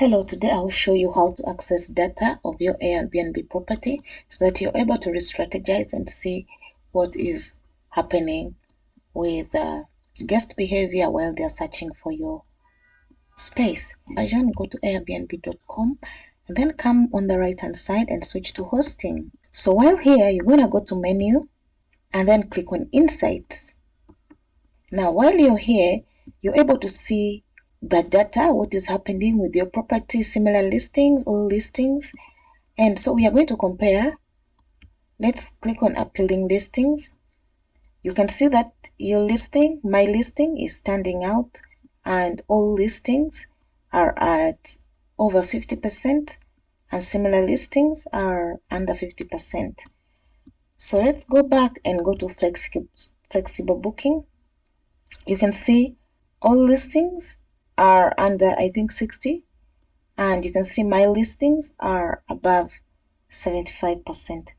Hello, today I'll show you how to access data of your Airbnb property so that you're able to re-strategize and see what is happening with guest behavior while they're searching for your space. Go to airbnb.com and then come on the right hand side and switch to hosting. So while here, you're going to go to menu and then click on insights. Now, while you're here, you're able to see the data, what is happening with your property, similar listings, all listings. And so we are going to compare. Let's click on appealing listings. You can see that your listing, my listing, is standing out and all listings are at over 50% and similar listings are under 50%. So let's go back and go to flexible booking. You can see all listings are under, I think, 60, and you can see my listings are above 75%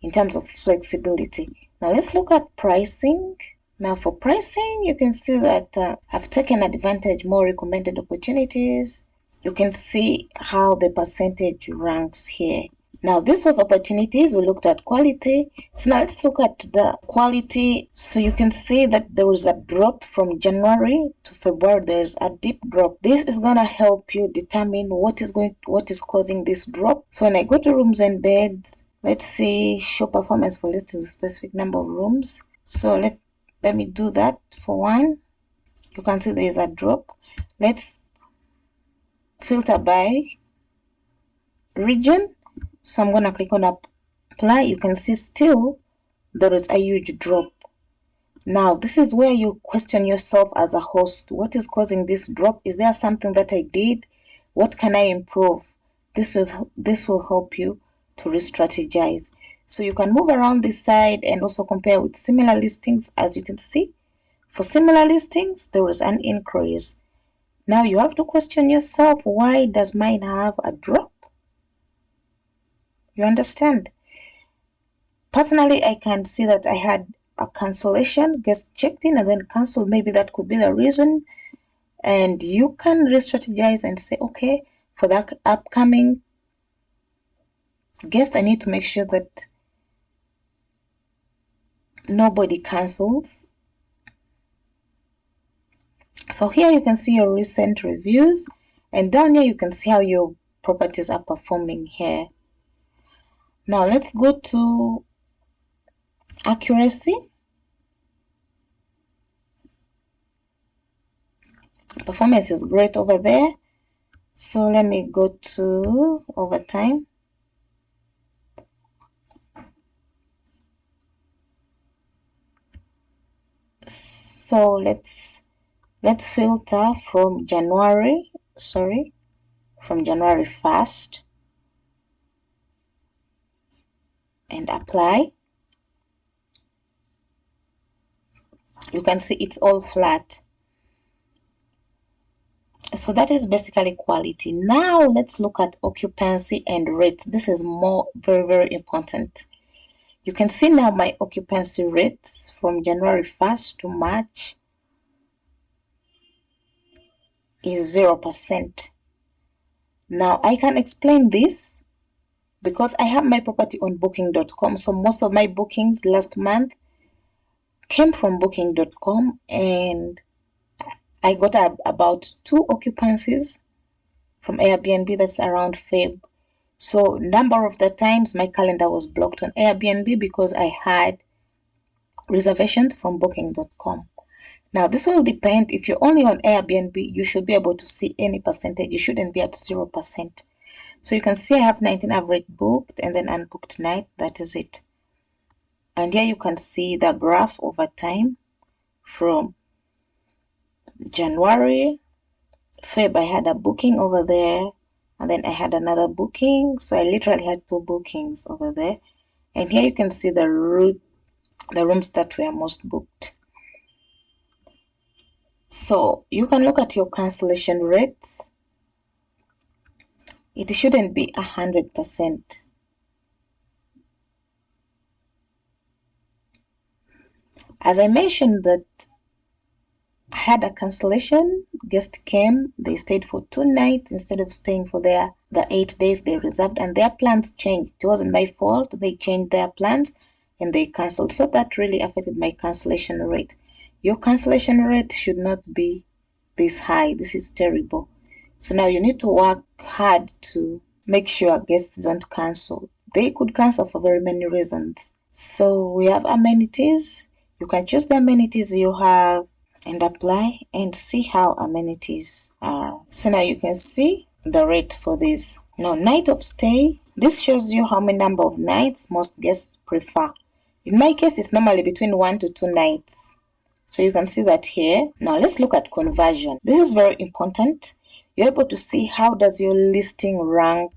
in terms of flexibility. Now let's look at pricing. Now for pricing, you can see that I've taken advantage more recommended opportunities. You can see how the percentage ranks here. Now this was opportunities. We looked at quality. So now let's look at the quality. So you can see that there was a drop from January to February. There's a deep drop. This is going to help you determine what is causing this drop. So when I go to rooms and beds, let's see show performance for listings with specific number of rooms. So let me do that for one. You can see there is a drop. Let's filter by region. So I'm going to click on apply. You can see still there is a huge drop. Now this is where you question yourself as a host. What is causing this drop? Is there something that I did? What can I improve? This will help you to re-strategize. So you can move around this side and also compare with similar listings. As you can see, for similar listings, there is an increase. Now you have to question yourself, why does mine have a drop? You understand? Personally, I can see that I had a cancellation, guest checked in and then canceled. Maybe that could be the reason. And you can re-strategize and say, okay, for that upcoming guest, I need to make sure that nobody cancels. So here you can see your recent reviews, and down here you can see how your properties are performing here. Now let's go to accuracy. Performance is great over there. So let me go to overtime. So let's filter from January 1st and apply. You can see it's all flat. So that is basically quality. Now let's look at occupancy and rates. This is very, very important. You can see now my occupancy rates from January 1st to March is 0%. Now I can explain this because I have my property on booking.com. So most of my bookings last month came from booking.com, and I got about 2 occupancies from Airbnb. That's around Feb. So number of the times my calendar was blocked on Airbnb because I had reservations from booking.com. Now this will depend. If you're only on Airbnb, you should be able to see any percentage. You shouldn't be at 0%. So you can see I have 19 average booked and then unbooked night. That is it. And here you can see the graph over time from January, Feb, I had a booking over there, and then I had another booking. So I literally had 2 bookings over there. And here you can see the rooms that were most booked. So you can look at your cancellation rates. It shouldn't be 100%. As I mentioned that had a cancellation. Guest came, they stayed for 2 nights instead of staying for the 8 days they reserved, and their plans changed. It wasn't my fault. They changed their plans and they cancelled. So that really affected my cancellation rate. Your cancellation rate should not be this high. This is terrible. So now you need to work hard to make sure guests don't cancel. They could cancel for very many reasons. So we have amenities. You can choose the amenities you have and apply and see how amenities are. So now you can see the rate for this. Now, night of stay. This shows you how many number of nights most guests prefer. In my case, it's normally between 1 to 2 nights. So you can see that here. Now let's look at conversion. This is very important. You're able to see how does your listing rank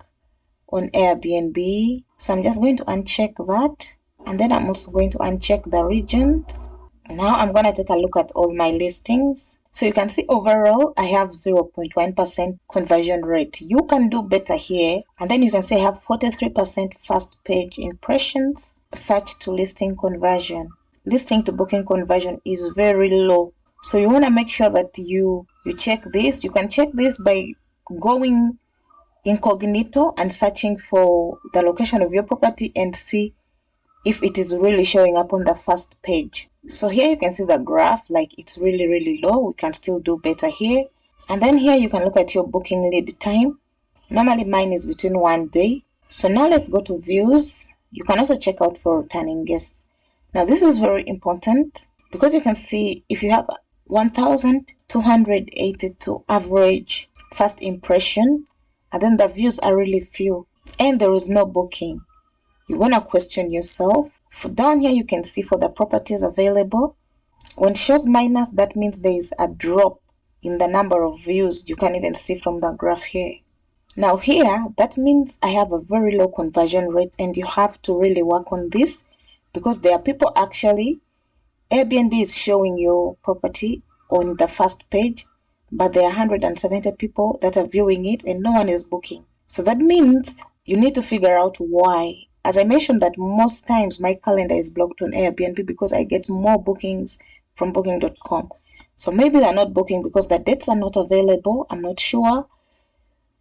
on Airbnb. So I'm just going to uncheck that. And then I'm also going to uncheck the regions. Now I'm going to take a look at all my listings. So you can see overall I have 0.1% conversion rate. You can do better here. And then you can see I have 43% first page impressions. Search to listing conversion. Listing to booking conversion is very low. So you want to make sure that you check this. You can check this by going incognito and searching for the location of your property and see if it is really showing up on the first page. So here you can see the graph, like it's really low. We can still do better here. And then here you can look at your booking lead time. Normally mine is between 1 day. So now let's go to views. You can also check out for returning guests. Now this is very important because you can see if you have 1,282 average first impression and then the views are really few and there is no booking, you're going to question yourself. Down here you can see for the properties available. When it shows minus, that means there is a drop in the number of views. You can even see from the graph here. Now here, that means I have a very low conversion rate and you have to really work on this because there are people actually, Airbnb is showing your property on the first page, but there are 170 people that are viewing it and no one is booking. So that means you need to figure out why. As I mentioned that most times my calendar is blocked on Airbnb because I get more bookings from booking.com. So maybe they're not booking because the dates are not available. I'm not sure.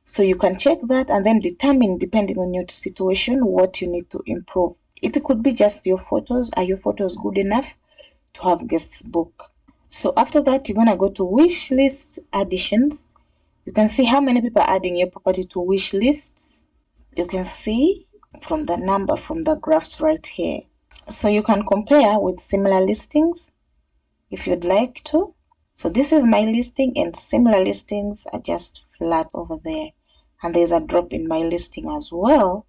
So you can check that and then determine, depending on your situation, what you need to improve. It could be just your photos. Are your photos good enough to have guests book? So after that, you're going to go to wish list additions. You can see how many people are adding your property to wish lists. You can see from the number from the graphs right here. So you can compare with similar listings if you'd like to. So this is my listing and similar listings are just flat over there. And there's a drop in my listing as well.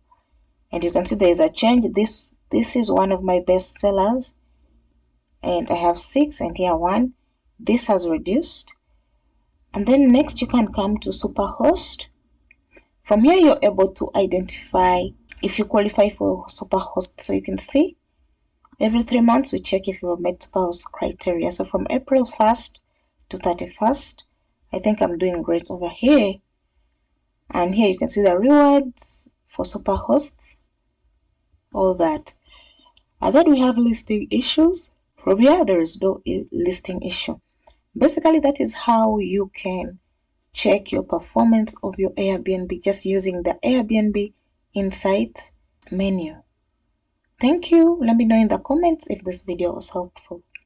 And you can see there's a change. This is one of my best sellers. And I have 6 and here 1. This has reduced. And then next you can come to Superhost. From here you're able to identify if you qualify for Superhost. So you can see every 3 months we check if you met Superhost criteria. So from April 1st to 31st, I think I'm doing great over here. And here you can see the rewards for Superhosts, all that. And then we have listing issues. From here there is no listing issue. Basically that is how you can check your performance of your Airbnb just using the Airbnb Insights menu. Thank you. Let me know in the comments if this video was helpful.